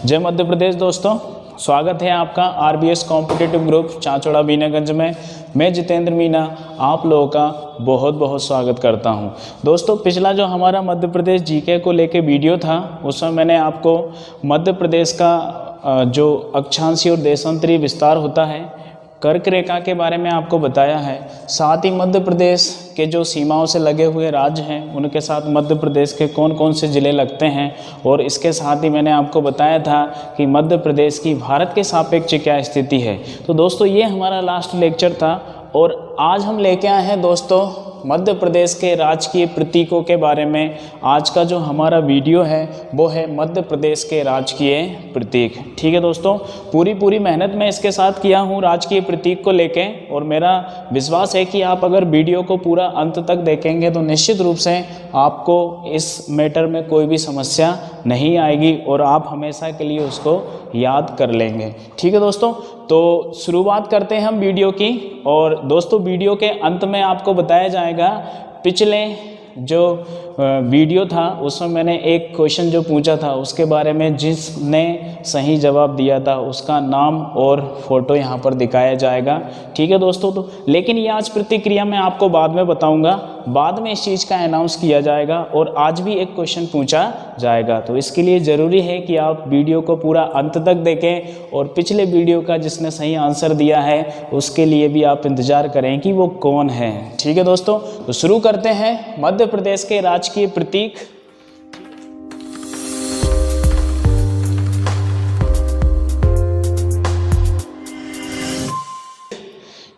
जय मध्य प्रदेश दोस्तों, स्वागत है आपका आरबीएस कॉम्पिटिटिव ग्रुप चांचौड़ा बीनागंज में। मैं जितेंद्र मीना आप लोगों का बहुत बहुत स्वागत करता हूं। दोस्तों, पिछला जो हमारा मध्य प्रदेश जीके को लेके वीडियो था, उसमें मैंने आपको मध्य प्रदेश का जो अक्षांशीय और देशांतरीय विस्तार होता है, कर्क रेखा के बारे में आपको बताया है। साथ ही मध्य प्रदेश के जो सीमाओं से लगे हुए राज्य हैं, उनके साथ मध्य प्रदेश के कौन कौन से ज़िले लगते हैं, और इसके साथ ही मैंने आपको बताया था कि मध्य प्रदेश की भारत के सापेक्ष क्या स्थिति है। तो दोस्तों, ये हमारा लास्ट लेक्चर था और आज हम लेके आए हैं दोस्तों मध्य प्रदेश के राजकीय प्रतीकों के बारे में। आज का जो हमारा वीडियो है वो है मध्य प्रदेश के राजकीय प्रतीक। ठीक है दोस्तों, पूरी मेहनत मैं इसके साथ किया हूँ राजकीय प्रतीक को लेके, और मेरा विश्वास है कि आप अगर वीडियो को पूरा अंत तक देखेंगे तो निश्चित रूप से आपको इस मैटर में कोई भी समस्या नहीं आएगी और आप हमेशा के लिए उसको याद कर लेंगे। ठीक है दोस्तों, तो शुरुआत करते हैं हम वीडियो की। और दोस्तों, वीडियो के अंत में आपको बताया जाएगा, पिछले जो वीडियो था उसमें मैंने एक क्वेश्चन जो पूछा था उसके बारे में जिसने सही जवाब दिया था उसका नाम और फोटो यहाँ पर दिखाया जाएगा। ठीक है दोस्तों, तो लेकिन ये आज प्रतिक्रिया मैं आपको बाद में बताऊंगा, बाद में इस चीज़ का अनाउंस किया जाएगा और आज भी एक क्वेश्चन पूछा जाएगा। तो इसके लिए ज़रूरी है कि आप वीडियो को पूरा अंत तक देखें और पिछले वीडियो का जिसने सही आंसर दिया है उसके लिए भी आप इंतज़ार करें कि वो कौन है। ठीक है दोस्तों, तो शुरू करते हैं मध्य प्रदेश के राजकीय प्रतीक।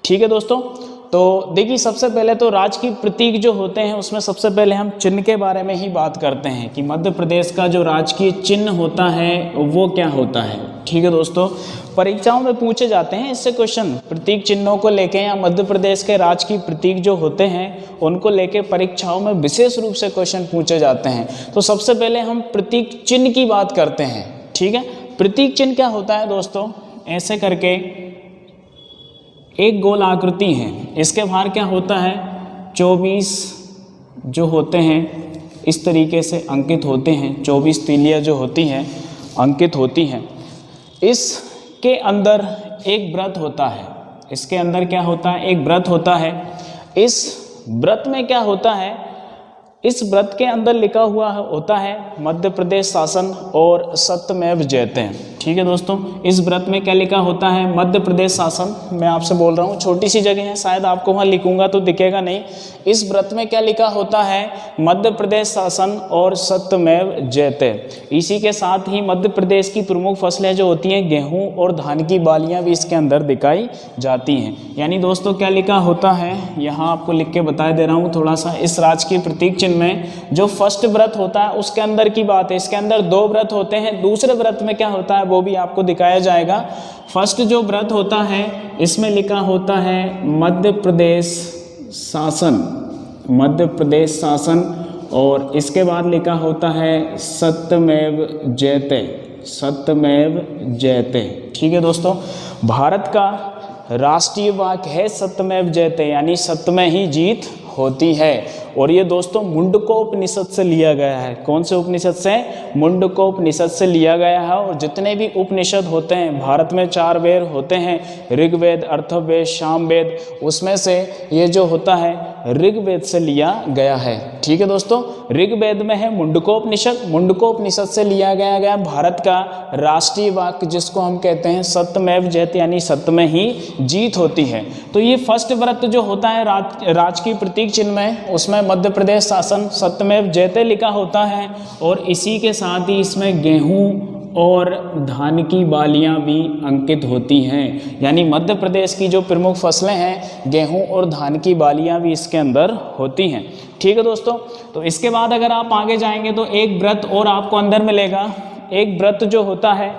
ठीक है दोस्तों, तो देखिए, सबसे पहले तो राजकीय प्रतीक जो होते हैं उसमें सबसे पहले हम चिन्ह के बारे में ही बात करते हैं कि मध्य प्रदेश का जो राजकीय चिन्ह होता है वो क्या होता है। ठीक है दोस्तों, परीक्षाओं में पूछे जाते हैं इससे क्वेश्चन, प्रतीक चिन्हों को लेके या मध्य प्रदेश के राजकीय प्रतीक जो होते हैं उनको लेके परीक्षाओं में विशेष रूप से क्वेश्चन पूछे जाते हैं। तो सबसे पहले हम प्रतीक चिन्ह की बात करते हैं। ठीक है, प्रतीक चिन्ह क्या होता है दोस्तों, ऐसे करके एक गोल आकृति है, इसके बाहर क्या होता है 24 जो होते हैं इस तरीके से अंकित होते हैं, 24 तीलियाँ जो होती हैं अंकित होती हैं। इसके अंदर एक व्रत होता है, इसके अंदर क्या होता है, एक व्रत होता है। इस व्रत में क्या होता है, इस व्रत के अंदर लिखा हुआ होता है मध्य प्रदेश शासन और सत्यमेव जयते। ठीक है दोस्तों, इस व्रत में क्या लिखा होता है, मध्य प्रदेश शासन। मैं आपसे बोल रहा हूँ छोटी सी जगह है, शायद आपको वहाँ लिखूंगा तो दिखेगा नहीं। इस व्रत में क्या लिखा होता है, मध्य प्रदेश शासन और सत्यमेव जयते। इसी के साथ ही मध्य प्रदेश की प्रमुख फसलें जो होती हैं गेहूँ और धान की बालियाँ भी इसके अंदर दिखाई जाती हैं। यानी दोस्तों क्या लिखा होता है, यहाँ आपको लिख के बता दे रहा हूँ थोड़ा सा। इस राजकीय प्रतीक चिन्ह में जो फर्स्ट व्रत होता है उसके अंदर की बात है, इसके अंदर 2 व्रत होते हैं। दूसरे व्रत में क्या होता है वो भी आपको दिखाया जाएगा। फर्स्ट जो व्रत होता है इसमें लिखा होता है मध्य प्रदेश शासन, मध्य प्रदेश शासन, और इसके बाद लिखा होता है सत्यमेव जयते, सत्यमेव जयते। ठीक है दोस्तों, भारत का राष्ट्रीय वाक्य है सत्यमेव जयते, यानी सत्य में ही जीत होती है। और ये दोस्तों मुंडकोपनिषद से लिया गया है। कौन से उपनिषद से, मुंडकोपनिषद से लिया गया है। और जितने भी उपनिषद होते हैं, भारत में 4 वेद होते हैं, ऋग्वेद, अथर्ववेद, सामवेद, उसमें से ये जो होता है ऋग्वेद से लिया गया है। ठीक है दोस्तों, ऋग्वेद में है मुंडकोपनिषद, मुंडकोपनिषद से लिया गया भारत का राष्ट्रीय वाक्य जिसको हम कहते हैं सत्यमेव जयते, यानी सत्य में ही जीत होती है। तो ये फर्स्ट व्रत जो होता है राजकीय प्रतीक चिन्ह में, उसमें मध्य प्रदेश शासन सत्यमेव जयते लिखा होता है। और इसी के साथ ही इसमें गेहूं और धान की बालियां भी अंकित होती हैं। यानी मध्य प्रदेश की जो प्रमुख फसलें हैं गेहूं और धान की बालियां भी इसके अंदर होती हैं। ठीक है दोस्तों, तो इसके बाद अगर आप आगे जाएंगे तो एक व्रत और आपको अंदर मिलेगा। एक व्रत जो होता है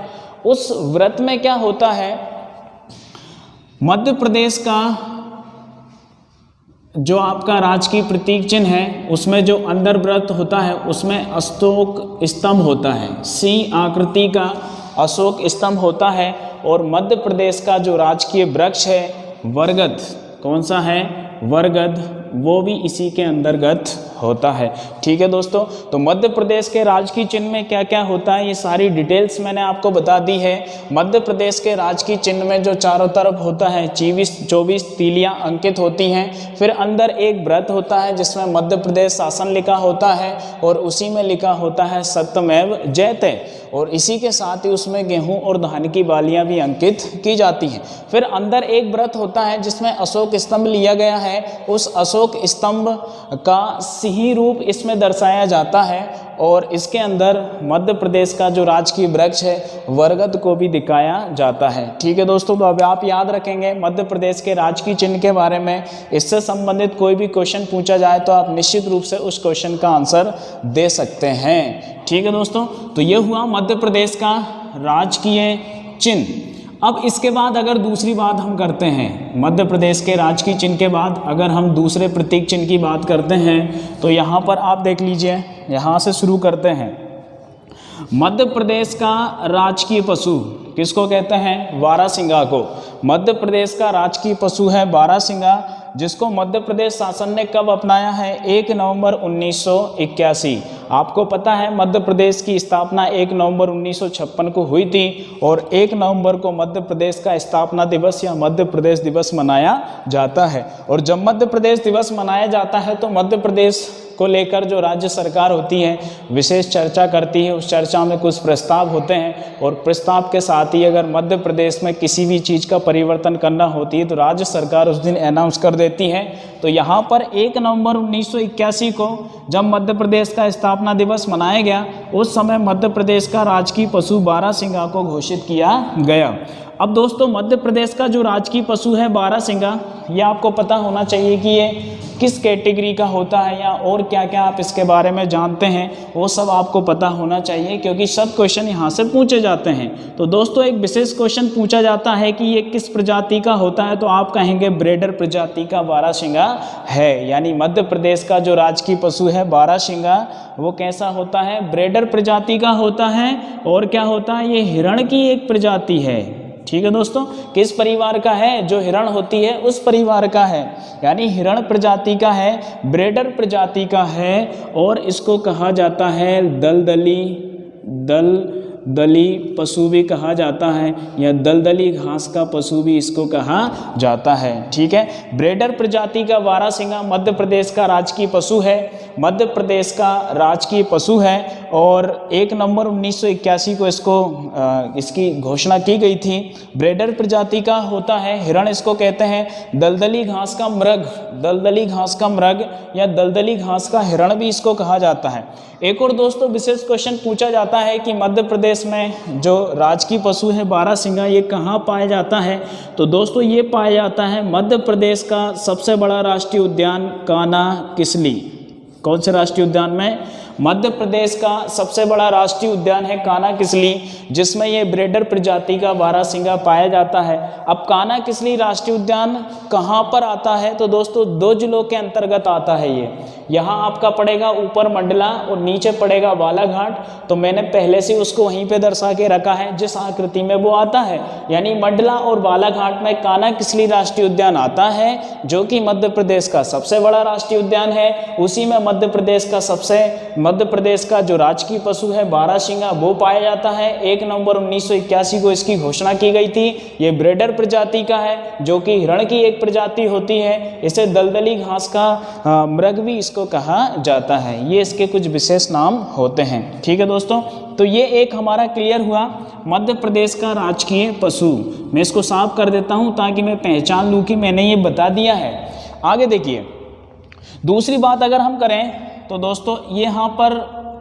उस व्रत में क्या होता है, मध्य प्रदेश का जो आपका राजकीय प्रतीक चिन्ह है उसमें जो अंदर व्रत होता है उसमें अशोक स्तंभ होता है, सी आकृति का अशोक स्तंभ होता है। और मध्य प्रदेश का जो राजकीय वृक्ष है बरगद, कौन सा है, बरगद वो भी इसी के अंतर्गत होता है। ठीक है दोस्तों, तो मध्य प्रदेश के राजकीय चिन्ह में क्या क्या होता है ये सारी डिटेल्स मैंने आपको बता दी है। मध्य प्रदेश के राजकीय चिन्ह में जो चारों तरफ होता है 24 तीलियां अंकित होती हैं, फिर अंदर एक व्रत होता है जिसमें मध्य प्रदेश शासन लिखा होता है और उसी में लिखा होता है सत्यमेव जयते, और इसी के साथ ही उसमें गेहूं और धान की बालियां भी अंकित की जाती हैं। फिर अंदर एक व्रत होता है जिसमें अशोक स्तंभ लिया गया है, उस अशोक स्तंभ का सिंह रूप इसमें दर्शाया जाता है और इसके अंदर मध्य प्रदेश का जो राजकीय वृक्ष है बरगद को भी दिखाया जाता है। ठीक है दोस्तों, तो अब आप याद रखेंगे मध्य प्रदेश के राजकीय चिन्ह के बारे में, इससे संबंधित कोई भी क्वेश्चन पूछा जाए तो आप निश्चित रूप से उस क्वेश्चन का आंसर दे सकते हैं। ठीक है दोस्तों, तो ये हुआ मध्य प्रदेश का राजकीय चिन्ह। अब इसके बाद अगर दूसरी बात हम करते हैं, मध्य प्रदेश के राजकीय चिन्ह के बाद अगर हम दूसरे प्रतीक चिन्ह की बात करते हैं तो यहाँ पर आप देख लीजिए, यहाँ से शुरू करते हैं। मध्य प्रदेश का राजकीय पशु किसको कहते हैं? बारहसिंगा को। मध्य प्रदेश का राजकीय पशु है बारहसिंगा, जिसको मध्य प्रदेश शासन ने कब अपनाया है? 1 नवंबर 1981। आपको पता है मध्य प्रदेश की स्थापना 1 नवंबर 1956 को हुई थी और 1 नवंबर को मध्य प्रदेश का स्थापना दिवस या मध्य प्रदेश दिवस मनाया जाता है। और जब मध्य प्रदेश दिवस मनाया जाता है तो मध्य प्रदेश को लेकर जो राज्य सरकार होती है विशेष चर्चा करती है, उस चर्चा में कुछ प्रस्ताव होते हैं और प्रस्ताव के साथ ही अगर मध्य प्रदेश में किसी भी चीज़ का परिवर्तन करना होती है तो राज्य सरकार उस दिन अनाउंस कर देती है। तो यहाँ पर 1 नवंबर 1981 को जब मध्य प्रदेश का स्थापना दिवस मनाया गया, उस समय मध्य प्रदेश का राजकीय पशु बारहसिंगा को घोषित किया गया। अब दोस्तों मध्य प्रदेश का जो राजकीय पशु है बारहसिंगा, ये आपको पता होना चाहिए कि ये किस कैटेगरी का होता है या और क्या क्या आप इसके बारे में जानते हैं वो सब आपको पता होना चाहिए, क्योंकि सब क्वेश्चन यहाँ से पूछे जाते हैं। तो दोस्तों एक विशेष क्वेश्चन पूछा जाता है कि ये किस प्रजाति का होता है, तो आप कहेंगे ब्रेडर प्रजाति का बारहसिंगा है। यानी मध्य प्रदेश का जो राजकीय पशु है बारहसिंगा वो कैसा होता है? ब्रेडर प्रजाति का होता है। और क्या होता है? ये हिरण की एक प्रजाति है। ठीक है दोस्तों, किस परिवार का है? जो हिरण होती है उस परिवार का है, यानी हिरण प्रजाति का है, ब्रेडर प्रजाति का है और इसको कहा जाता है दलदली पशु भी कहा जाता है या दलदली घास का पशु भी इसको कहा जाता है। ठीक है, ब्रेडर प्रजाति का बारहसिंगा मध्य प्रदेश का राजकीय पशु है, मध्य प्रदेश का राजकीय पशु है और 1 नवंबर 1981 को इसकी घोषणा की गई थी। ब्रेडर प्रजाति का होता है, हिरण इसको कहते हैं, दलदली घास का मृग या दलदली घास का हिरण भी इसको कहा जाता है। एक और दोस्तों विशेष क्वेश्चन पूछा जाता है कि मध्य प्रदेश में जो राजकीय पशु है बारहसिंगा ये कहाँ पाया जाता है? तो दोस्तों ये पाया जाता है मध्य प्रदेश का सबसे बड़ा राष्ट्रीय उद्यान कान्हा-किसली। कौन से राष्ट्रीय उद्यान में? मध्य प्रदेश का सबसे बड़ा राष्ट्रीय उद्यान है कान्हा-किसली, जिसमें ये ब्रेडर प्रजाति का बारहसिंगा पाया जाता है। अब कान्हा-किसली राष्ट्रीय उद्यान कहाँ पर आता है? तो दोस्तों 2 जिलों के अंतर्गत आता है ये। यहाँ आपका पड़ेगा ऊपर मंडला और नीचे पड़ेगा बालाघाट। तो मैंने पहले से उसको वहीं पे दर्शा के रखा है जिस आकृति में वो आता है, यानी मंडला और बालाघाट में कान्हा-किसली राष्ट्रीय उद्यान आता है, जो कि मध्य प्रदेश का सबसे बड़ा राष्ट्रीय उद्यान है। उसी में मध्य प्रदेश का जो राजकीय पशु है बारहसिंगा वो पाया जाता है। 1 नवंबर 1981 को इसकी घोषणा की गई थी। ये ब्रेडर प्रजाति का है जो कि हिरण की एक प्रजाति होती है। इसे दलदली घास का मृग भी इसको कहा जाता है। ये इसके कुछ विशेष नाम होते हैं। ठीक है दोस्तों, तो ये एक हमारा क्लियर हुआ मध्य प्रदेश का राजकीय पशु। मैं इसको साफ कर देता हूँ ताकि मैं पहचान लूँ कि मैंने ये बता दिया है। आगे देखिए, दूसरी बात अगर हम करें तो दोस्तों ये यहाँ पर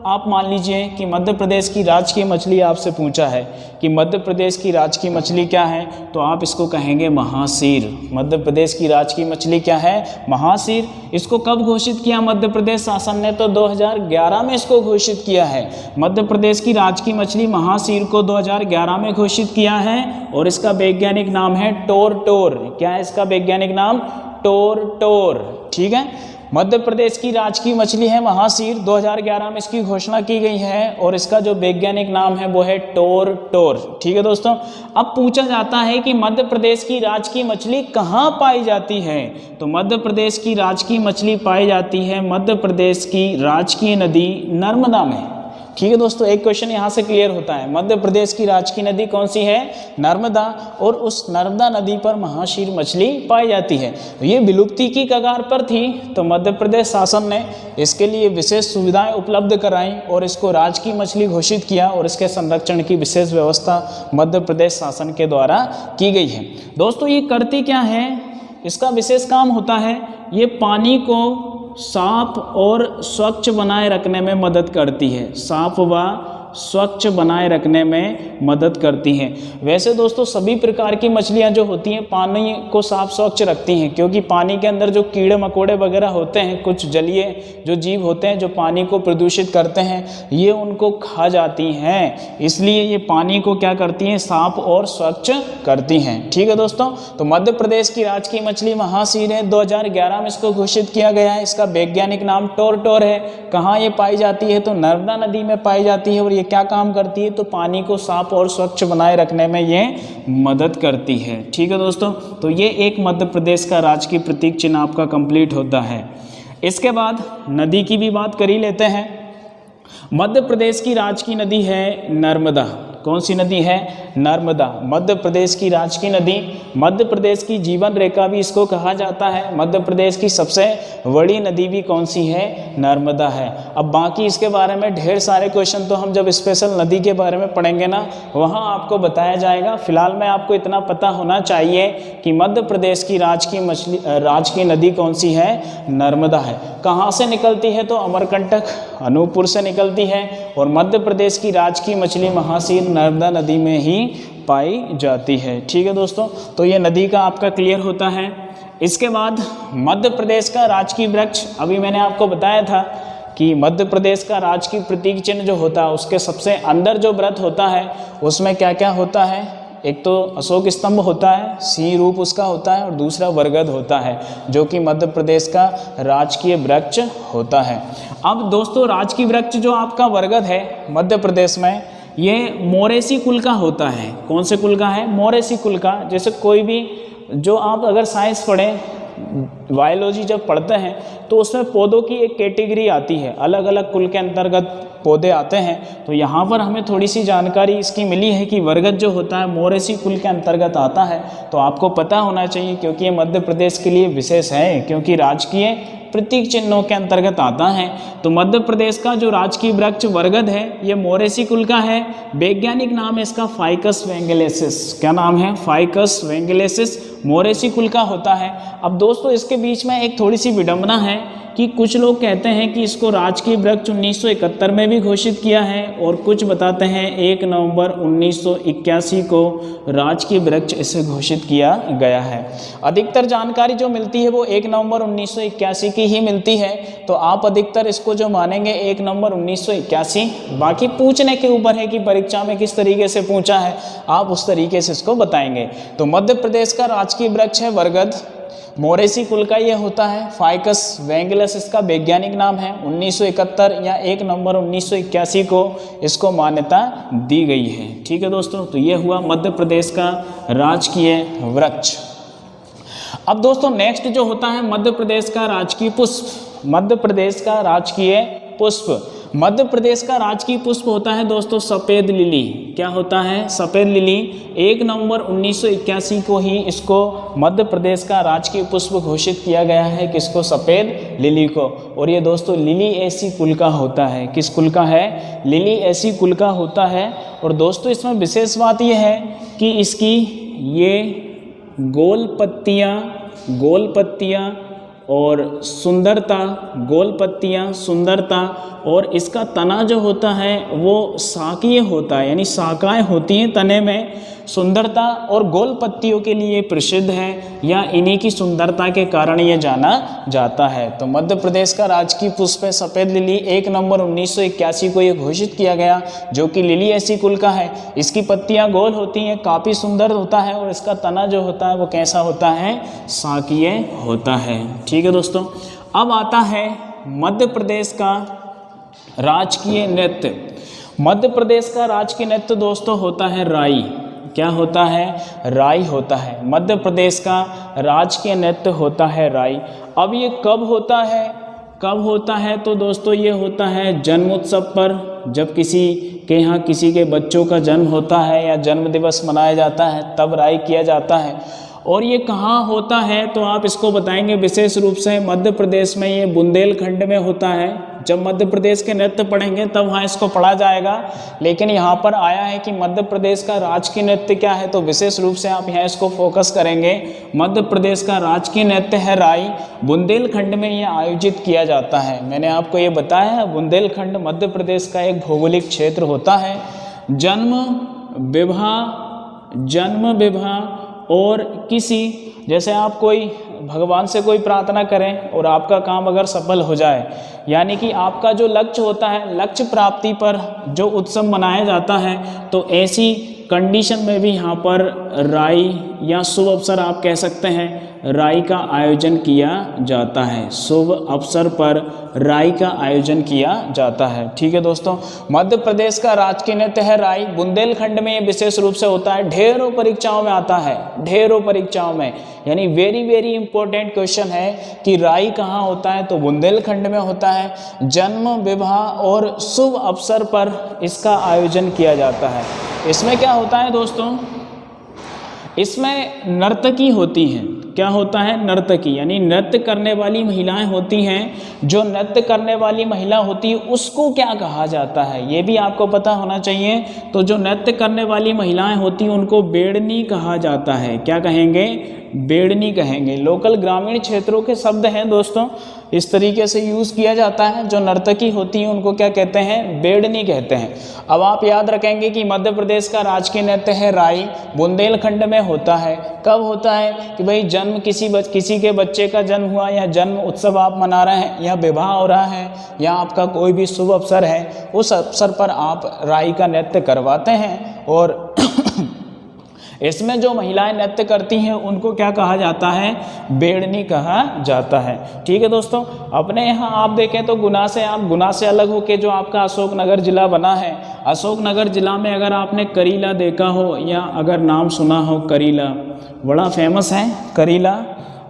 आप मान लीजिए कि मध्य प्रदेश की राजकीय मछली आपसे पूछा है कि मध्य प्रदेश की राजकीय मछली क्या है, तो आप इसको कहेंगे महासीर। मध्य प्रदेश की राजकीय मछली क्या है? महासीर। इसको कब घोषित किया मध्य प्रदेश शासन ने? तो 2011 में इसको घोषित किया है। मध्य प्रदेश की राजकीय मछली महासीर को 2011 में घोषित किया है और इसका वैज्ञानिक नाम है टोर। क्या है इसका वैज्ञानिक नाम? टोर। ठीक है, मध्य प्रदेश की राजकीय मछली है महासीर। 2011 में इसकी घोषणा की गई है और इसका जो वैज्ञानिक नाम है वो है टोर। ठीक है दोस्तों। अब पूछा जाता है कि मध्य प्रदेश की राजकीय मछली कहाँ पाई जाती है, तो मध्य प्रदेश की राजकीय मछली पाई जाती है मध्य प्रदेश की राजकीय नदी नर्मदा में। ठीक है दोस्तों, एक क्वेश्चन यहाँ से क्लियर होता है। मध्य प्रदेश की राजकीय नदी कौन सी है? नर्मदा, और उस नर्मदा नदी पर महाशीर मछली पाई जाती है। ये विलुप्ति की कगार पर थी, तो मध्य प्रदेश शासन ने इसके लिए विशेष सुविधाएं उपलब्ध कराई और इसको राजकीय मछली घोषित किया और इसके संरक्षण की विशेष व्यवस्था मध्य प्रदेश शासन के द्वारा की गई है। दोस्तों ये करती क्या है, इसका विशेष काम होता है, ये पानी को साफ और स्वच्छ बनाए रखने में मदद करती है। साफ व स्वच्छ बनाए रखने में मदद करती हैं। वैसे दोस्तों सभी प्रकार की मछलियां जो होती हैं पानी को साफ स्वच्छ रखती हैं, क्योंकि पानी के अंदर जो कीड़े मकोड़े वगैरह होते हैं, कुछ जलीय जो जीव होते हैं जो पानी को प्रदूषित करते हैं, ये उनको खा जाती हैं। इसलिए ये पानी को क्या करती हैं, साफ और स्वच्छ करती हैं। ठीक है दोस्तों, तो मध्य प्रदेश की राजकीय मछली महासीर है। 2011 में इसको घोषित किया गया है। इसका वैज्ञानिक नाम टोर है। कहाँ ये पाई जाती है, तो नर्मदा नदी में पाई जाती है। और ये क्या काम करती है, तो पानी को साफ और स्वच्छ बनाए रखने में ये मदद करती है। ठीक है दोस्तों, तो ये एक मध्य प्रदेश का राजकीय प्रतीक चिन्ह आपका कंप्लीट होता है। इसके बाद नदी की भी बात कर ही लेते हैं। मध्य प्रदेश की राजकीय नदी है नर्मदा। कौन सी नदी है? नर्मदा, मध्य प्रदेश की राजकीय नदी। मध्य प्रदेश की जीवन रेखा भी इसको कहा जाता है। मध्य प्रदेश की सबसे बड़ी नदी भी कौन सी है? नर्मदा है। अब बाकी इसके बारे में ढेर सारे क्वेश्चन तो हम जब स्पेशल नदी के बारे में पढ़ेंगे ना, वहाँ आपको बताया जाएगा। फिलहाल में आपको इतना पता होना चाहिए कि मध्य प्रदेश की राजकीय नदी कौन सी है? नर्मदा है। कहाँ से निकलती है? तो अमरकंटक, अनूपपुर से निकलती है। और मध्य प्रदेश की राजकीय मछली महासीर नर्मदा नदी में ही पाई जाती है। ठीक है दोस्तों, तो ये नदी का आपका क्लियर होता है। इसके बाद मध्य प्रदेश का राजकीय वृक्ष, अभी मैंने आपको बताया था कि मध्य प्रदेश का राजकीय प्रतीक चिन्ह जो होता है उसके सबसे अंदर जो व्रत होता है उसमें क्या क्या होता है? एक तो अशोक स्तंभ होता है, सिंह रूप उसका होता है, और दूसरा बरगद होता है, जो कि मध्य प्रदेश का राजकीय वृक्ष होता है। अब दोस्तों राजकीय वृक्ष जो आपका बरगद है मध्य प्रदेश में, ये मोरेसी कुल का होता है। कौन से कुल का है? मोरेसी कुल का। जैसे कोई भी जो आप अगर साइंस पढ़ें, बायोलॉजी जब पढ़ते हैं तो उसमें पौधों की एक कैटेगरी आती है, अलग अलग कुल के अंतर्गत पौधे आते हैं। तो यहाँ पर हमें थोड़ी सी जानकारी इसकी मिली है कि बरगद जो होता है मोरेसी कुल के अंतर्गत आता है। तो आपको पता होना चाहिए, क्योंकि ये मध्य प्रदेश के लिए विशेष है, क्योंकि राजकीय प्रतीक चिन्हों के अंतर्गत आता है। तो मध्य प्रदेश का जो राजकीय वृक्ष बरगद है ये मोरेसी कुल का है। वैज्ञानिक नाम है इसका फाइकस वेंगेलेसिस। क्या नाम है? फाइकस वेंगेलेसिस, मोरेसी कुल का होता है। अब दोस्तों इसके बीच में एक थोड़ी सी विडंबना है कि कुछ लोग कहते हैं कि इसको राजकीय वृक्ष 1971 में भी घोषित किया है, और कुछ बताते हैं 1 नवंबर 1981 को राजकीय वृक्ष इसे घोषित किया गया है। अधिकतर जानकारी जो मिलती है वो 1 नवंबर 1981 की ही मिलती है। तो आप अधिकतर इसको जो मानेंगे 1 नवंबर 1981। बाकी पूछने के ऊपर है कि परीक्षा में किस तरीके से पूछा है, आप उस तरीके से इसको बताएंगे। तो मध्य प्रदेश का राजकीय वृक्ष है बरगद, मोरेसी कुल का ये होता है। फाइकस वेंगेलेसिस इसका वैज्ञानिक नाम है। 1971 या 1 नवंबर 1981 को इसको मान्यता दी गई है। ठीक है दोस्तों, तो ये हुआ मध्य प्रदेश का राजकीय वृक्ष। अब दोस्तों नेक्स्ट जो होता है मध्य प्रदेश का राजकीय पुष्प। मध्य प्रदेश का राजकीय पुष्प, मध्य प्रदेश का राजकीय पुष्प होता है दोस्तों सफ़ेद लिली। क्या होता है? सफ़ेद लिली। 1 नवंबर 1981 को ही इसको मध्य प्रदेश का राजकीय पुष्प घोषित किया गया है। किसको? सफ़ेद लिली को। और ये दोस्तों लिली ऐसी कुल का होता है। किस कुल का है? लिली ऐसी कुल का होता है। और दोस्तों इसमें विशेष बात यह है कि इसकी ये गोल पत्तियाँ और सुंदरता, गोल पत्तियाँ, सुंदरता, और इसका तना जो होता है वो शाकीय होता है, यानी शाखाएं होती हैं तने में। सुंदरता और गोल पत्तियों के लिए प्रसिद्ध है, या इन्हीं की सुंदरता के कारण ये जाना जाता है। तो मध्य प्रदेश का राजकीय पुष्प है सफ़ेद लिली। 1 नवंबर 1981 को ये घोषित किया गया, जो कि लिली ऐसी कुल का है। इसकी पत्तियां गोल होती हैं, काफ़ी सुंदर होता है, और इसका तना जो होता है वो कैसा होता है? शाकीय होता है। ठीक है दोस्तों, अब आता है मध्य प्रदेश का राजकीय नृत्य। मध्य प्रदेश का राजकीय नृत्य दोस्तों होता है राई। क्या होता है? राई होता है। मध्य प्रदेश का राजकीय नृत्य होता है राई। अब ये कब होता है? कब होता है? तो दोस्तों ये होता है जन्मोत्सव पर, जब किसी के यहाँ किसी के बच्चों का जन्म होता है या जन्म दिवस मनाया जाता है तब राई किया जाता है। और ये कहाँ होता है तो आप इसको बताएंगे विशेष रूप से मध्य प्रदेश में, ये बुंदेलखंड में होता है। जब मध्य प्रदेश के नृत्य पढ़ेंगे तब वहाँ इसको पढ़ा जाएगा, लेकिन यहाँ पर आया है कि मध्य प्रदेश का राजकीय नृत्य क्या है, तो विशेष रूप से आप यहाँ इसको फोकस करेंगे। मध्य प्रदेश का राजकीय नृत्य है राई। बुंदेलखंड में ये आयोजित किया जाता है। मैंने आपको ये बताया है, बुंदेलखंड मध्य प्रदेश का एक भौगोलिक क्षेत्र होता है। जन्म विवाह और किसी, जैसे आप कोई भगवान से कोई प्रार्थना करें और आपका काम अगर सफल हो जाए, यानी कि आपका जो लक्ष्य होता है, लक्ष्य प्राप्ति पर जो उत्सव मनाया जाता है, तो ऐसी कंडीशन में भी यहाँ पर राई या शुभ अवसर आप कह सकते हैं राई का आयोजन किया जाता है। शुभ अवसर पर राई का आयोजन किया जाता है। ठीक है दोस्तों, मध्य प्रदेश का राजकीय नृत्य है राई। बुंदेलखंड में ये विशेष रूप से होता है। ढेरों परीक्षाओं में आता है, ढेरों परीक्षाओं में, यानी वेरी वेरी इंपॉर्टेंट क्वेश्चन है कि राई कहाँ होता है, तो बुंदेलखंड में होता है। जन्म विवाह और शुभ अवसर पर इसका आयोजन किया जाता है। इसमें क्या होता है दोस्तों, इसमें नर्तकी होती हैं। क्या होता है? नर्तकी, यानी नृत्य करने वाली महिलाएं होती हैं। जो नृत्य करने वाली महिला होती है उसको क्या कहा जाता है, ये भी आपको पता होना चाहिए। तो जो नृत्य करने वाली महिलाएं होती हैं उनको बेड़नी कहा जाता है। क्या कहेंगे? बेड़नी कहेंगे। लोकल ग्रामीण क्षेत्रों के शब्द हैं दोस्तों, इस तरीके से यूज़ किया जाता है। जो नर्तकी होती है उनको क्या कहते हैं? बेड़नी कहते हैं। अब आप याद रखेंगे कि मध्य प्रदेश का राजकीय नृत्य है राई, बुंदेलखंड में होता है। कब होता है? कि भाई जन्म किसी के बच्चे का जन्म हुआ, या जन्म उत्सव आप मना रहे हैं, या विवाह हो रहा है, या आपका कोई भी शुभ अवसर है, उस अवसर पर आप राई का नृत्य करवाते हैं। और इसमें जो महिलाएं नृत्य करती हैं उनको क्या कहा जाता है? बेड़नी कहा जाता है। ठीक है दोस्तों, अपने यहाँ आप देखें तो गुना से अलग होके जो आपका अशोकनगर जिला बना है, अशोकनगर जिला में अगर आपने करीला देखा हो या अगर नाम सुना हो, करीला बड़ा फेमस है। करीला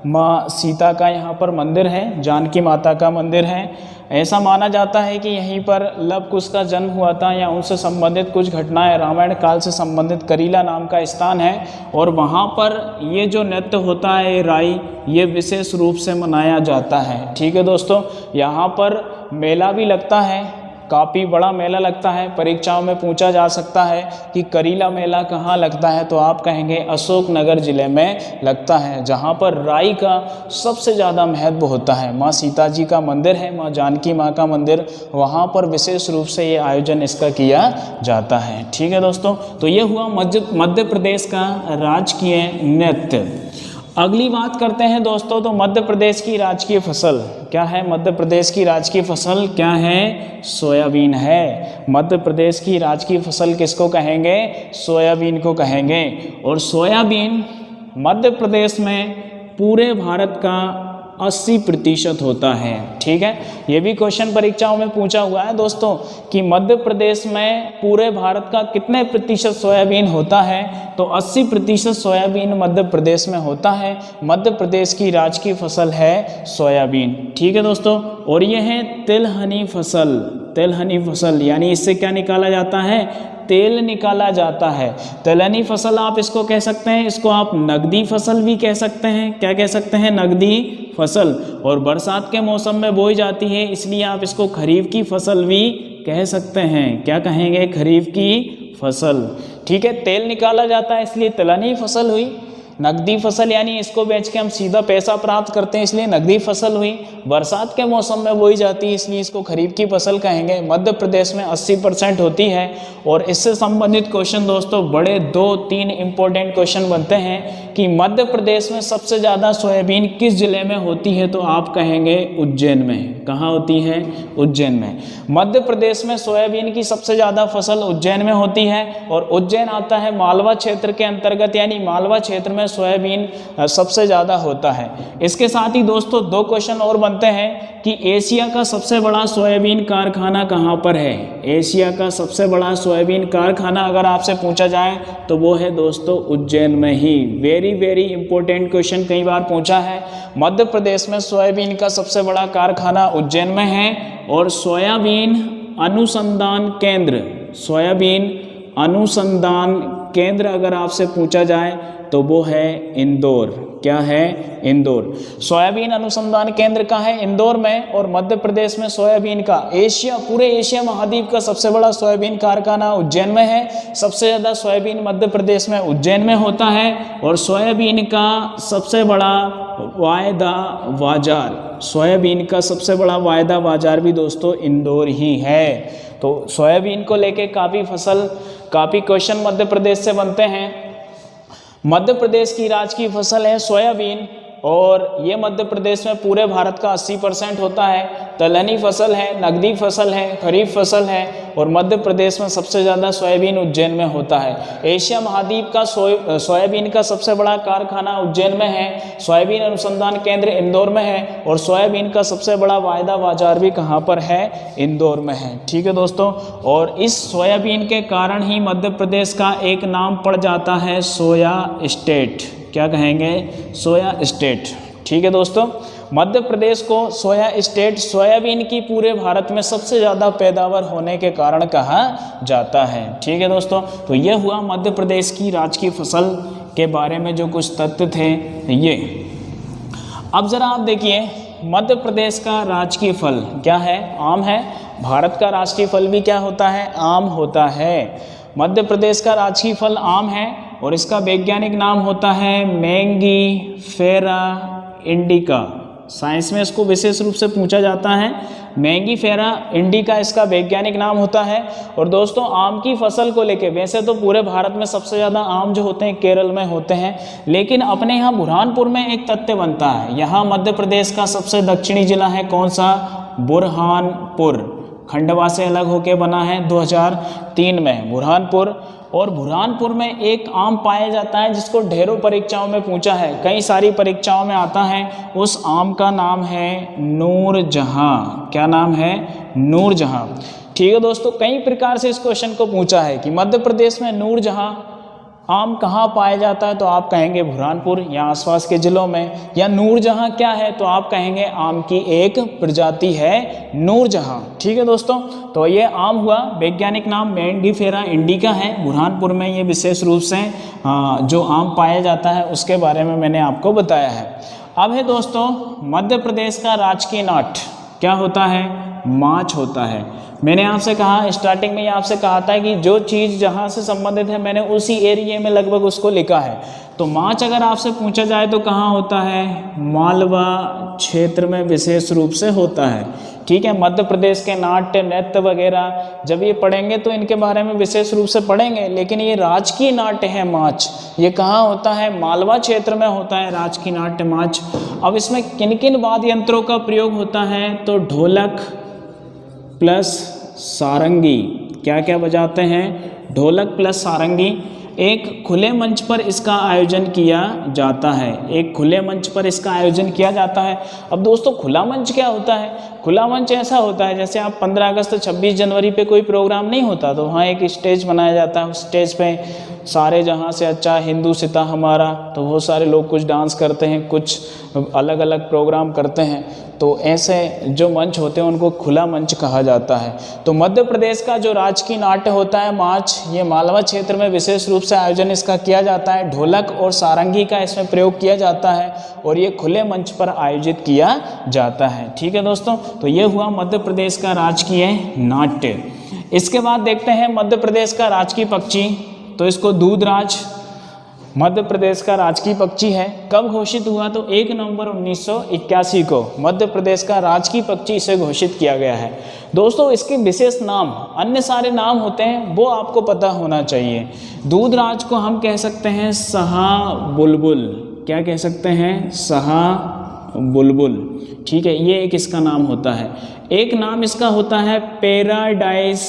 माँ सीता का यहाँ पर मंदिर है, जानकी माता का मंदिर है। ऐसा माना जाता है कि यहीं पर लव कुश का जन्म हुआ था, या उनसे संबंधित कुछ घटनाएं रामायण काल से संबंधित करीला नाम का स्थान है। और वहाँ पर ये जो नृत्य होता है राई, ये विशेष रूप से मनाया जाता है। ठीक है दोस्तों, यहाँ पर मेला भी लगता है, काफ़ी बड़ा मेला लगता है। परीक्षाओं में पूछा जा सकता है कि करीला मेला कहाँ लगता है, तो आप कहेंगे अशोकनगर जिले में लगता है, जहाँ पर राई का सबसे ज़्यादा महत्व होता है। माँ सीता जी का मंदिर है, माँ जानकी माँ का मंदिर, वहाँ पर विशेष रूप से ये आयोजन इसका किया जाता है। ठीक है दोस्तों, तो ये हुआ मध्य प्रदेश का राजकीय नृत्य। अगली बात करते हैं दोस्तों, तो मध्य प्रदेश की राजकीय फसल क्या है? मध्य प्रदेश की राजकीय फसल क्या है? सोयाबीन है। मध्य प्रदेश की राजकीय फसल किसको कहेंगे? सोयाबीन को कहेंगे। और सोयाबीन मध्य प्रदेश में पूरे भारत का 80% होता है। ठीक है, ये भी क्वेश्चन परीक्षाओं में पूछा हुआ है दोस्तों कि मध्य प्रदेश में पूरे भारत का कितने प्रतिशत सोयाबीन होता है, तो 80% सोयाबीन मध्य प्रदेश में होता है। मध्य प्रदेश की राजकीय फसल है सोयाबीन। ठीक है दोस्तों, और ये है तिलहनी फसल। तिलहनी फसल यानी इससे क्या निकाला जाता है? तेल निकाला जाता है। तिलहनी फसल आप इसको कह सकते हैं, इसको आप नगदी फसल भी कह सकते हैं। क्या कह सकते हैं? नगदी फसल। और बरसात के मौसम में बोई जाती है, इसलिए आप इसको खरीफ की फसल भी कह सकते हैं। क्या कहेंगे? खरीफ की फसल। ठीक है, तेल निकाला जाता है इसलिए तिलहनी फसल हुई। नकदी फसल यानी इसको बेच के हम सीधा पैसा प्राप्त करते हैं, इसलिए नकदी फसल हुई। बरसात के मौसम में बोई जाती है, इसलिए इसको खरीफ की फसल कहेंगे। मध्य प्रदेश में 80% होती है। और इससे संबंधित क्वेश्चन दोस्तों बड़े 2-3 इंपॉर्टेंट क्वेश्चन बनते हैं कि मध्य प्रदेश में सबसे ज़्यादा सोयाबीन किस जिले में होती है, तो आप कहेंगे उज्जैन में। कहाँ होती है? उज्जैन में। मध्य प्रदेश में सोयाबीन की सबसे ज़्यादा फसल उज्जैन में होती है और उज्जैन आता है मालवा क्षेत्र के अंतर्गत, यानी मालवा क्षेत्र में सोयाबीन सबसे ज़्यादा होता है। इसके साथ ही दोस्तों 2 क्वेश्चन और बनते हैं कि एशिया का सबसे बड़ा सोयाबीन कारखाना कहाँ पर है। एशिया का सबसे बड़ा सोयाबीन कारखाना अगर आपसे पूछा जाए तो वो है दोस्तों उज्जैन में ही। वेरी वेरी इंपॉर्टेंट क्वेश्चन कई बार पूछा है। मध्य प्रदेश में सोयाबीन का सबसे बड़ा कारखाना उज्जैन में है और सोयाबीन अनुसंधान केंद्र अगर आपसे पूछा जाए तो वो है इंदौर। क्या है? इंदौर। सोयाबीन अनुसंधान केंद्र का है इंदौर में और मध्य प्रदेश में सोयाबीन का पूरे एशिया महाद्वीप का सबसे बड़ा सोयाबीन कारखाना उज्जैन में है। सबसे ज़्यादा सोयाबीन मध्य प्रदेश में उज्जैन में होता है और सोयाबीन का सबसे बड़ा वायदा बाजार भी दोस्तों इंदौर ही है। तो सोयाबीन को लेके काफ़ी क्वेश्चन मध्य प्रदेश से बनते हैं। मध्य प्रदेश की राजकीय फसल है सोयाबीन और ये मध्य प्रदेश में पूरे भारत का 80% होता है। दलहनी फसल है, नकदी फसल है, खरीफ फसल है और मध्य प्रदेश में सबसे ज़्यादा सोयाबीन उज्जैन में होता है। एशिया महाद्वीप का सोयाबीन का सबसे बड़ा कारखाना उज्जैन में है। सोयाबीन अनुसंधान केंद्र इंदौर में है और सोयाबीन का सबसे बड़ा वायदा बाजार भी कहाँ पर है? इंदौर में है। ठीक है दोस्तों, और इस सोयाबीन के कारण ही मध्य प्रदेश का एक नाम पड़ जाता है सोया स्टेट। क्या कहेंगे? Soya state. ठीक है दोस्तों, मध्य प्रदेश को सोया स्टेट सोयाबीन की पूरे भारत में सबसे ज़्यादा पैदावार होने के कारण कहा जाता है। ठीक है दोस्तों, तो ये हुआ मध्य प्रदेश की राजकीय फसल के बारे में जो कुछ तथ्य थे ये। अब ज़रा आप देखिए, मध्य प्रदेश का राजकीय फल क्या है? आम है। भारत का राष्ट्रीय फल भी क्या होता है? आम होता है। मध्य प्रदेश का राजकीय फल आम है और इसका वैज्ञानिक नाम होता है मैंगीफेरा इंडिका। साइंस में इसको विशेष रूप से पूछा जाता है। मैंगीफेरा इंडिका इसका वैज्ञानिक नाम होता है। और दोस्तों आम की फसल को लेके वैसे तो पूरे भारत में सबसे ज़्यादा आम जो होते हैं केरल में होते हैं, लेकिन अपने यहाँ बुरहानपुर में एक तथ्य बनता है। यहाँ मध्य प्रदेश का सबसे दक्षिणी जिला है कौन सा? बुरहानपुर। खंडवा से अलग होके बना है 2003 में बुरहानपुर। और बुरहानपुर में एक आम पाया जाता है जिसको ढेरों परीक्षाओं में पूछा है, कई सारी परीक्षाओं में आता है। उस आम का नाम है नूरजहां। क्या नाम है? नूरजहां। ठीक है दोस्तों, कई प्रकार से इस क्वेश्चन को पूछा है कि मध्य प्रदेश में नूरजहां आम कहाँ पाया जाता है, तो आप कहेंगे बुरहानपुर या आसपास के जिलों में। या नूरजहां क्या है, तो आप कहेंगे आम की एक प्रजाति है नूरजहां। ठीक है दोस्तों, तो ये आम हुआ। वैज्ञानिक नाम मैंगीफेरा इंडिका है। बुरहानपुर में ये विशेष रूप से जो आम पाया जाता है उसके बारे में मैंने आपको बताया है। अब है दोस्तों मध्य प्रदेश का राजकीय नाट्य क्या होता है? माछ होता है। मैंने आपसे कहा स्टार्टिंग में, आपसे कहा था कि जो चीज़ जहाँ से संबंधित है मैंने उसी एरिया में लगभग उसको लिखा है। तो माछ अगर आपसे पूछा जाए तो कहाँ होता है? मालवा क्षेत्र में विशेष रूप से होता है। ठीक है, मध्य प्रदेश के नाट्य नृत्य वगैरह जब ये पढ़ेंगे तो इनके बारे में विशेष रूप से पढ़ेंगे, लेकिन ये राजकीय नाट्य है माछ। ये कहाँ होता है? मालवा क्षेत्र में होता है राजकीय नाट्य माछ। अब इसमें किन किन वाद्य यंत्रों का प्रयोग होता है? तो ढोलक प्लस सारंगी। क्या क्या बजाते हैं? ढोलक प्लस सारंगी। एक खुले मंच पर इसका आयोजन किया जाता है। एक खुले मंच पर इसका आयोजन किया जाता है। अब दोस्तों खुला मंच क्या होता है? खुला मंच ऐसा होता है जैसे आप 15 अगस्त 26 जनवरी पे कोई प्रोग्राम नहीं होता तो वहाँ एक स्टेज बनाया जाता है। उस स्टेज पे सारे जहाँ से अच्छा हिंदू सिता हमारा, तो वो सारे लोग कुछ डांस करते हैं, कुछ अलग अलग प्रोग्राम करते हैं। तो ऐसे जो मंच होते हैं उनको खुला मंच कहा जाता है। तो मध्य प्रदेश का जो राजकीय नाट्य होता है माछ, ये मालवा क्षेत्र में विशेष रूप से आयोजन इसका किया जाता है। ढोलक और सारंगी का इसमें प्रयोग किया जाता है और ये खुले मंच पर आयोजित किया जाता है। ठीक है दोस्तों, तो ये हुआ मध्य प्रदेश का राजकीय नाट्य। इसके बाद देखते हैं मध्य प्रदेश का राजकीय पक्षी। तो इसको दूधराज मध्य प्रदेश का राजकीय पक्षी है। कब घोषित हुआ? तो 1 नवंबर 1981 को मध्य प्रदेश का राजकीय पक्षी इसे घोषित किया गया है। दोस्तों इसके विशेष नाम, अन्य सारे नाम होते हैं वो आपको पता होना चाहिए। दूधराज को हम कह सकते हैं शाहबुलबुल। क्या कह सकते हैं? शाहबुलबुल। ठीक है, ये एक इसका नाम होता है। एक नाम इसका होता है पैराडाइज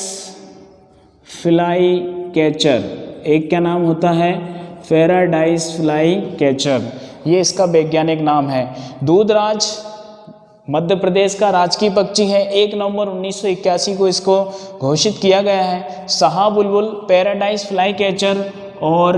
फ्लाई कैचर। एक क्या नाम होता है? पैराडाइज फ्लाई कैचर, ये इसका वैज्ञानिक नाम है। दूधराज मध्य प्रदेश का राजकीय पक्षी है। 1 नवंबर 1981 को इसको घोषित किया गया है। शाहबुलबुल, पैराडाइज फ्लाई कैचर और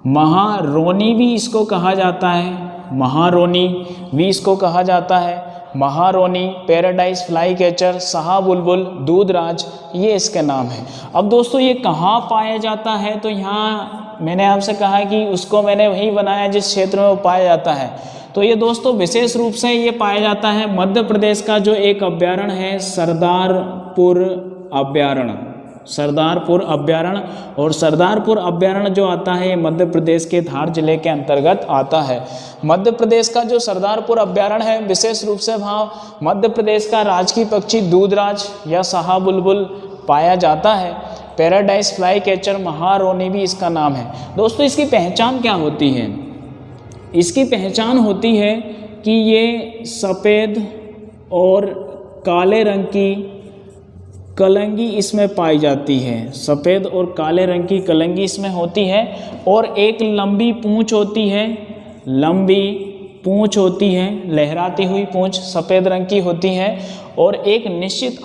महारोनी भी इसको कहा जाता है। महारोनी भी इसको कहा जाता है। महारोनी, पैराडाइज फ्लाई कैचर, शाहबुलबुल, दूधराज, ये इसके नाम है। अब दोस्तों ये कहाँ पाया जाता है? तो यहाँ मैंने आपसे कहा कि उसको मैंने वहीं बनाया जिस क्षेत्र में वो पाया जाता है। तो ये दोस्तों विशेष रूप से ये पाया जाता है मध्य प्रदेश का जो एक अभ्यारण्य है, सरदारपुर अभ्यारण्य। सरदारपुर अभ्यारण्य, और सरदारपुर अभ्यारण्य जो आता है ये मध्य प्रदेश के धार जिले के अंतर्गत आता है। मध्य प्रदेश का जो सरदारपुर अभ्यारण्य है, विशेष रूप से वहाँ मध्य प्रदेश का राजकीय पक्षी दूधराज या शाहबुलबुल पाया जाता है। पैराडाइज फ्लाई कैचर, महारोनी भी इसका नाम है। दोस्तों इसकी पहचान क्या होती है? इसकी पहचान होती है कि ये सफ़ेद और काले रंग की कलंगी इसमें पाई जाती है। सफ़ेद और काले रंग की कलंगी इसमें होती है और एक लंबी पूंछ होती है। लंबी पूंछ होती है, लहराती हुई पूंछ सफ़ेद रंग की होती है और एक निश्चित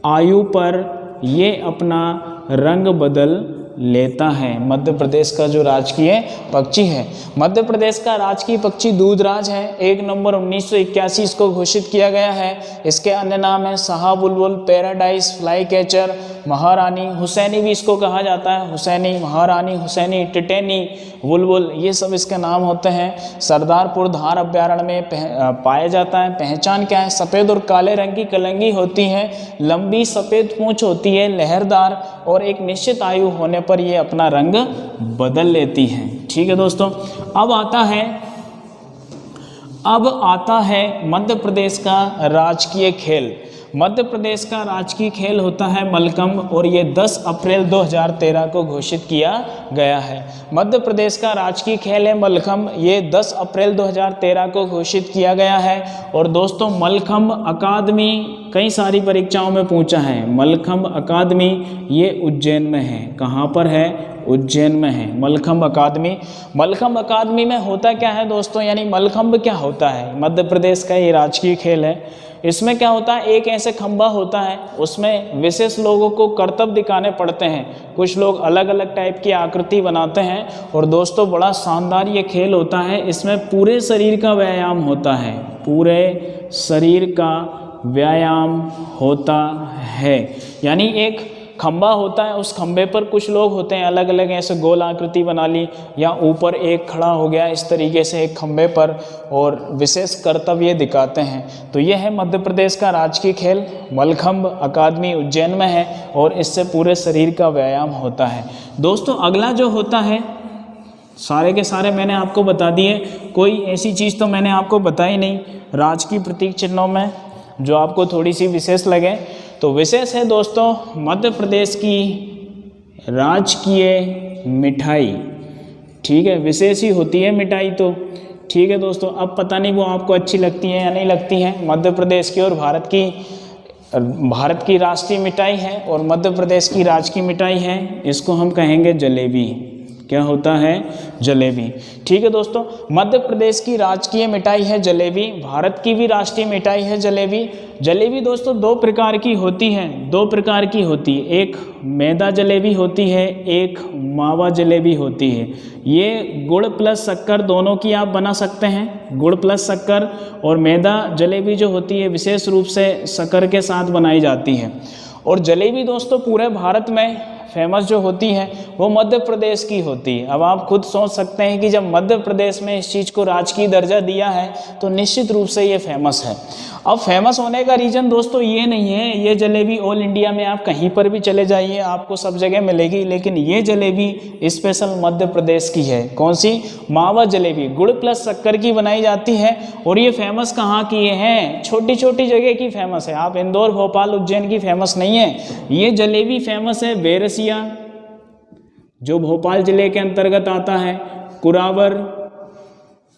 आयु पर ये अपना रंग बदल लेता है। मध्य प्रदेश का जो राजकीय पक्षी है, मध्य प्रदेश का राजकीय पक्षी दूधराज है। 1 नवंबर 1981 इसको घोषित किया गया है। इसके अन्य नाम है शाहबुलबुल, पैराडाइज फ्लाई कैचर, महारानी, हुसैनी भी इसको कहा जाता है। हुसैनी, महारानी, हुसैनी, टिटेनी, बुलबुल, ये सब इसके नाम होते हैं। सरदारपुर धार अभ्यारण्य में पाया जाता है। पहचान क्या है? सफ़ेद और काले रंग की कलंगी होती है, लंबी सफ़ेद पूंछ होती है, लहरदार, और एक निश्चित आयु होने पर ये अपना रंग बदल लेती है। ठीक है दोस्तों, अब आता है मध्य प्रदेश का राजकीय खेल। मध्य प्रदेश का राजकीय खेल होता है मलखंभ, और ये 10 अप्रैल 2013 को घोषित किया गया है। मध्य प्रदेश का राजकीय खेल है मलखंभ, ये 10 अप्रैल 2013 को घोषित किया गया है। और दोस्तों मलखंभ अकादमी कई सारी परीक्षाओं में पूछा है। मलखंभ अकादमी ये उज्जैन में है। कहाँ पर है? उज्जैन में है मलखंभ अकादमी। मलखंभ अकादमी में होता क्या है दोस्तों, यानी मलखंभ क्या होता है? मध्य प्रदेश का ये राजकीय खेल है। इसमें क्या होता है? एक ऐसे खंभा होता है, उसमें विशेष लोगों को करतब दिखाने पड़ते हैं। कुछ लोग अलग अलग टाइप की आकृति बनाते हैं। और दोस्तों बड़ा शानदार ये खेल होता है। इसमें पूरे शरीर का व्यायाम होता है। पूरे शरीर का व्यायाम होता है, यानी एक खंबा होता है, उस खंबे पर कुछ लोग होते हैं, अलग अलग ऐसे गोल आकृति बना ली, या ऊपर एक खड़ा हो गया इस तरीके से एक खंबे पर, और विशेष कर्तव्य ये दिखाते हैं। तो ये है मध्य प्रदेश का राजकीय खेल। मलखंभ अकादमी उज्जैन में है और इससे पूरे शरीर का व्यायाम होता है। दोस्तों अगला जो होता है, सारे के सारे मैंने आपको बता दिए, कोई ऐसी चीज़ तो मैंने आपको बताई नहीं राजकीय प्रतीक चिन्हों में जो आपको थोड़ी सी विशेष लगे। तो विशेष है दोस्तों मध्य प्रदेश की राजकीय मिठाई। ठीक है, विशेष ही होती है मिठाई तो। ठीक है दोस्तों, अब पता नहीं वो आपको अच्छी लगती है या नहीं लगती है। मध्य प्रदेश की और भारत की राष्ट्रीय मिठाई है और मध्य प्रदेश की राजकीय मिठाई है, इसको हम कहेंगे जलेबी। क्या होता है? जलेबी। ठीक है दोस्तों, मध्य प्रदेश की राजकीय मिठाई है जलेबी, भारत की भी राष्ट्रीय मिठाई है जलेबी। जलेबी दोस्तों दो प्रकार की होती है, एक मैदा जलेबी होती है, एक मावा जलेबी होती है। ये गुड़ प्लस शक्कर दोनों की आप बना सकते हैं, गुड़ प्लस शक्कर, और मैदा जलेबी जो होती है विशेष रूप से शक्कर के साथ बनाई जाती है। और जलेबी दोस्तों पूरे भारत में फेमस जो होती है वो मध्य प्रदेश की होती है। अब आप खुद सोच सकते हैं कि जब मध्य प्रदेश में इस चीज़ को राजकीय दर्जा दिया है तो निश्चित रूप से ये फेमस है। अब फेमस होने का रीज़न दोस्तों ये नहीं है, ये जलेबी ऑल इंडिया में आप कहीं पर भी चले जाइए आपको सब जगह मिलेगी, लेकिन ये जलेबी स्पेशल मध्य प्रदेश की है। कौन सी? मावा जलेबी, गुड़ प्लस शक्कर की बनाई जाती है। और ये फेमस कहाँ की है? छोटी छोटी जगह की फेमस है। आप इंदौर, भोपाल, उज्जैन की फेमस नहीं है। ये जलेबी फेमस है बेरसिया जो भोपाल जिले के अंतर्गत आता है, कुरावर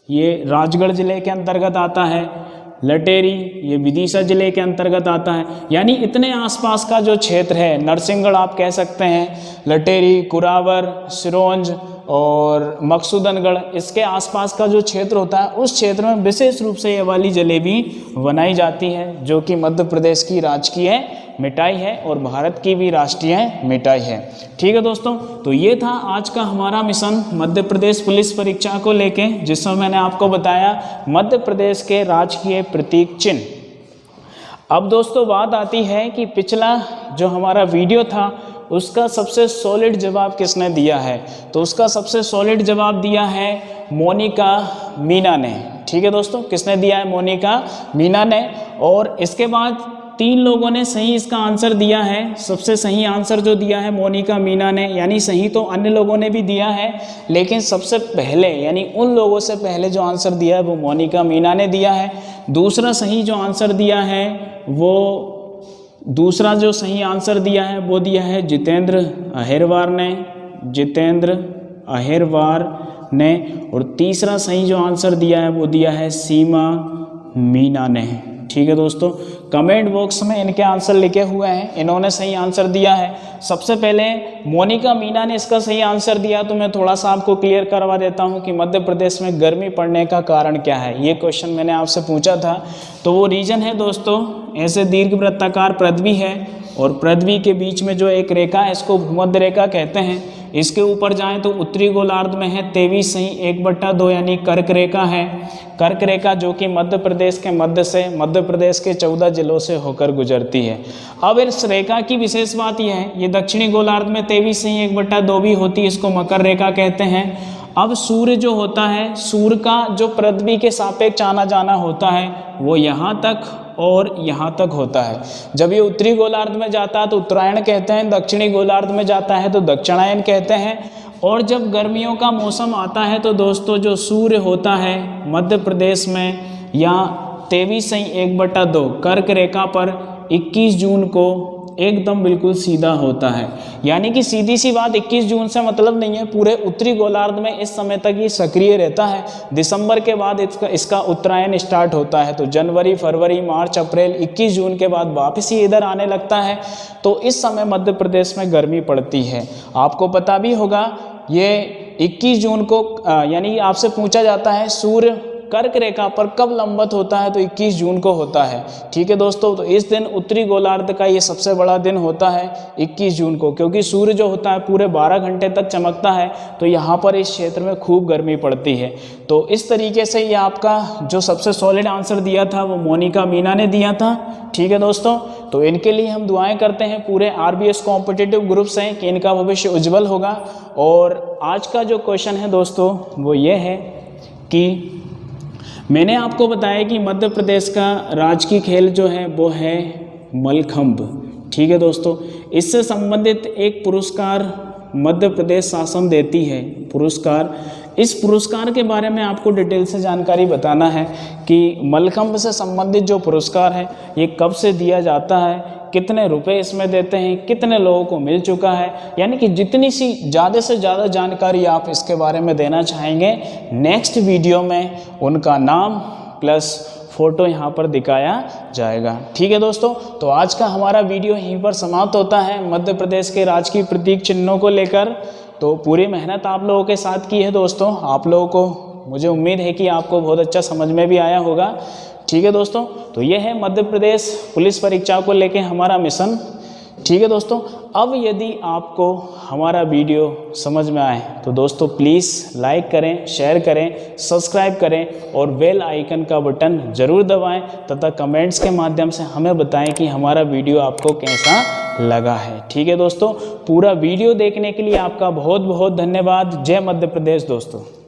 ये राजगढ़ जिले के अंतर्गत आता है, लटेरी ये विदिशा जिले के अंतर्गत आता है। यानी इतने आसपास का जो क्षेत्र है, नरसिंहगढ़ आप कह सकते हैं, लटेरी, कुरावर, सिरोंज और मकसूदनगढ़, इसके आसपास का जो क्षेत्र होता है उस क्षेत्र में विशेष रूप से ये वाली जलेबी बनाई जाती है, जो कि मध्य प्रदेश की राजकीय मिठाई है और भारत की भी राष्ट्रीय मिठाई है। ठीक है दोस्तों, तो ये था आज का हमारा मिशन मध्य प्रदेश पुलिस परीक्षा को लेके, जिसमें मैंने आपको बताया मध्य प्रदेश के राजकीय प्रतीक चिन्ह। अब दोस्तों बात आती है कि पिछला जो हमारा वीडियो था उसका सबसे सॉलिड जवाब किसने दिया है? तो उसका सबसे सॉलिड जवाब दिया है मोनिका मीना ने। ठीक है दोस्तों, किसने दिया है? मोनिका मीना ने। और इसके बाद 3 लोगों ने सही इसका आंसर दिया है। सबसे सही आंसर जो दिया है मोनिका मीना ने, यानी सही तो अन्य लोगों ने भी दिया है, लेकिन सबसे पहले यानी उन लोगों से पहले जो आंसर दिया है वो मोनिका मीना ने दिया है। दूसरा सही जो आंसर दिया है वो दिया है जितेंद्र अहिरवार ने। और तीसरा सही जो आंसर दिया है वो दिया है सीमा मीना ने। ठीक है दोस्तों, कमेंट बॉक्स में इनके आंसर लिखे हुए हैं, इन्होंने सही आंसर दिया है। सबसे पहले मोनिका मीना ने इसका सही आंसर दिया, तो मैं थोड़ा सा आपको क्लियर करवा देता हूं कि मध्य प्रदेश में गर्मी पड़ने का कारण क्या है। ये क्वेश्चन मैंने आपसे पूछा था, तो वो रीजन है दोस्तों, ऐसे दीर्घ वृत्ताकार पृथ्वी है और पृथ्वी के बीच में जो एक रेखा है इसको भूमध्य रेखा कहते हैं। इसके ऊपर जाएं तो उत्तरी गोलार्ध में है 23 सही 1/2 यानी कर्क रेखा है। कर्क रेखा जो कि मध्य प्रदेश के मध्य से मध्य प्रदेश के 14 जिलों से होकर गुजरती है। अब इस रेखा की विशेष बात यह है, ये दक्षिणी गोलार्ध में 23 सही 1/2 भी होती है, इसको मकर रेखा कहते हैं। अब सूर्य जो होता है, सूर्य का जो पृथ्वी के सापेक्ष आना जाना होता है वो यहाँ तक और यहाँ तक होता है। जब ये उत्तरी गोलार्ध में जाता है तो उत्तरायण कहते हैं, दक्षिणी गोलार्ध में जाता है तो दक्षिणायन कहते हैं। और जब गर्मियों का मौसम आता है तो दोस्तों जो सूर्य होता है मध्य प्रदेश में या 23 सही 1/2 कर्क रेखा पर 21 जून को एकदम बिल्कुल सीधा होता है। यानी कि सीधी सी बात 21 जून से मतलब नहीं है, पूरे उत्तरी गोलार्ध में इस समय तक ये सक्रिय रहता है। दिसंबर के बाद इसका उत्तरायण स्टार्ट होता है, तो जनवरी, फरवरी, मार्च, अप्रैल, 21 जून के बाद वापस ही इधर आने लगता है। तो इस समय मध्य प्रदेश में गर्मी पड़ती है। आपको पता भी होगा ये 21 जून को यानी आपसे पूछा जाता है सूर्य कर्क रेखा पर कब लंबवत होता है, तो 21 जून को होता है। ठीक है दोस्तों, तो इस दिन उत्तरी गोलार्ध का ये सबसे बड़ा दिन होता है 21 जून को, क्योंकि सूर्य जो होता है पूरे 12 घंटे तक चमकता है, तो यहाँ पर इस क्षेत्र में खूब गर्मी पड़ती है। तो इस तरीके से ये आपका जो सबसे सॉलिड आंसर दिया था वो मोनिका मीना ने दिया था। ठीक है दोस्तों, तो इनके लिए हम दुआएं करते हैं पूरे RBS कॉम्पिटिटिव ग्रुप से कि इनका भविष्य उज्जवल होगा। और आज का जो क्वेश्चन है दोस्तों वो ये है कि मैंने आपको बताया कि मध्य प्रदेश का राजकीय खेल जो है वो है मलखंभ। ठीक है दोस्तों, इससे संबंधित एक पुरस्कार मध्य प्रदेश शासन देती है पुरस्कार। इस पुरस्कार के बारे में आपको डिटेल से जानकारी बताना है कि मलखंभ से संबंधित जो पुरस्कार है ये कब से दिया जाता है, कितने रुपए इसमें देते हैं, कितने लोगों को मिल चुका है, यानी कि जितनी सी ज़्यादा से ज़्यादा जानकारी आप इसके बारे में देना चाहेंगे नेक्स्ट वीडियो में उनका नाम प्लस फ़ोटो यहाँ पर दिखाया जाएगा। ठीक है दोस्तों, तो आज का हमारा वीडियो यहीं पर समाप्त होता है मध्य प्रदेश के राजकीय प्रतीक चिन्हों को लेकर। तो पूरी मेहनत आप लोगों के साथ की है दोस्तों, आप लोगों को मुझे उम्मीद है कि आपको बहुत अच्छा समझ में भी आया होगा। ठीक है दोस्तों, तो ये है मध्य प्रदेश पुलिस परीक्षा को लेके हमारा मिशन। ठीक है दोस्तों, अब यदि आपको हमारा वीडियो समझ में आए तो दोस्तों प्लीज़ लाइक करें, शेयर करें, सब्सक्राइब करें और बेल आइकन का बटन ज़रूर दबाएं तथा कमेंट्स के माध्यम से हमें बताएं कि हमारा वीडियो आपको कैसा लगा है। ठीक है दोस्तों, पूरा वीडियो देखने के लिए आपका बहुत बहुत धन्यवाद। जय मध्य प्रदेश दोस्तों।